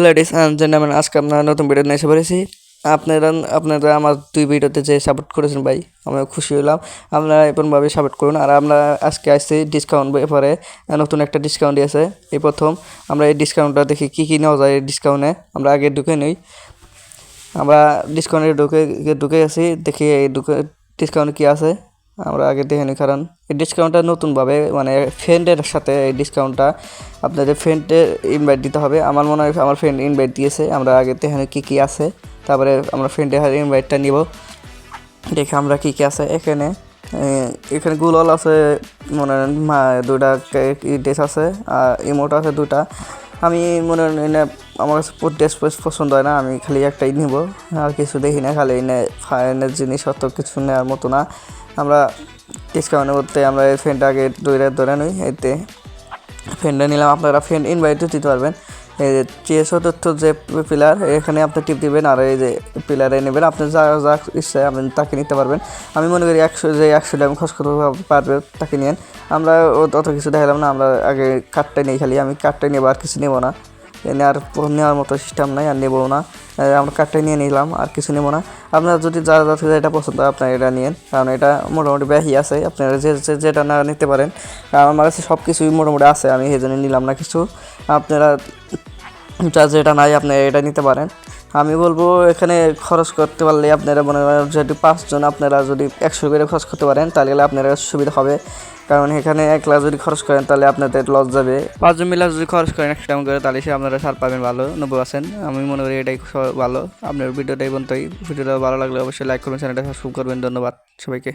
Ladies and gentleman, আজকে আপনারা নতুন ভিডিও নিয়ে এসে পড়েছি। আপনারা আপনারা আমার দুই ভিডিওতে যে সাপোর্ট করেছেন ভাই, আমি খুশি হলাম। আপনারা এরকমভাবে সাপোর্ট করুন। আর আমরা আজকে আসছি ডিসকাউন্ট ব্যাপারে, নতুন একটা ডিসকাউন্ট দিয়েছে। এই প্রথম আমরা এই ডিসকাউন্টটা দেখি কী নেওয়া যায়। এই ডিসকাউন্টে আমরা আগে ঢুকে নিই। আমরা ডিসকাউন্টে ঢুকে গেছি, দেখি এই ডিসকাউন্টে কী আছে আমরা আগে দেখে নিই। কারণ এই ডিসকাউন্টটা নতুনভাবে মানে ফ্রেন্ডের সাথে এই ডিসকাউন্টটা আপনাদের ফ্রেন্ডের ইনভাইট দিতে হবে। আমার মনে হয় আমার ফ্রেন্ড ইনভাইট দিয়েছে। আমরা আগে দেখে নিই কী আছে, তারপরে আমরা ফ্রেন্ডের ইনভাইটটা নিব। দেখে আমরা কী আছে এখানে। এখানে গুগল আছে, মনে হয় দুটা ড্রেস আছে আর ইমোট আছে দুটা। আমি মনে হয় আমার কাছে ড্রেস পছন্দ হয় না, আমি খালি একটাই নিব, আর কিছু দেখি না। খালি ফাইনের জিনিস অত কিছু নেওয়ার মতো না। আমরা ডিসকাউন্টের মধ্যে আমরা এই ফ্রেন্ডটা আগে ধরে নিই। এতে ফ্রেন্ডে নিলাম। আপনারা ফ্রেন্ড ইনভাইটও দিতে পারবেন। এই যে চতুর্থ যে পিলার, এখানে আপনি টিপ দিবেন আর এই যে পিলারে নেবেন। আপনি যা ইচ্ছা আপনি তাকে নিতে পারবেন। আমি মনে করি 100 টাকা খরচ করতে পারবে তাকে নিন। আমরা অত কিছু দেখালাম না, আমরা আগে কার্ডটাই নিই। খালি আমি কার্ডটাই নেবো, আর কিছু নেবো না। নেওয়ার মতো সিস্টেম নাই, আর নেবো না। আমরা কার্ডটাই নিয়ে নিলাম, আর কিছু নেবো না। আপনার যদি যা এটা পছন্দ হয় আপনার এটা নিন, কারণ এটা মোটামুটি বেশি আছে। আপনারা যেটা না নিতে পারেন, কারণ আমার কাছে সব কিছুই মোটামুটি আছে, আমি সেই জন্য নিলাম না কিছু। আপনারা যেটা নাই আপনি এটা নিতে পারেন। আমি বলবো এখানে খরচ করতে পারলে আপনারা মনে করেন যদি 5 জন আপনারা যদি 100 করে খরচ করতে পারেন তাহলে আপনারা সুবিধা হবে। কারণ এখানে 1 লাখ যদি খরচ করেন তাহলে আপনাদের লস যাবে। 5 জন মিলে যদি খরচ করেন 1 টাকা করে তাহলে সে আপনারা ছাড় পাবেন ভালো 90%। আমি মনে করি এটাই ভালো। আপনার ভিডিওটাই বলতেই, ভিডিওটা ভালো লাগলে অবশ্যই লাইক করবেন, চ্যানেলটা সাবস্ক্রাইব করবেন। ধন্যবাদ সবাইকে।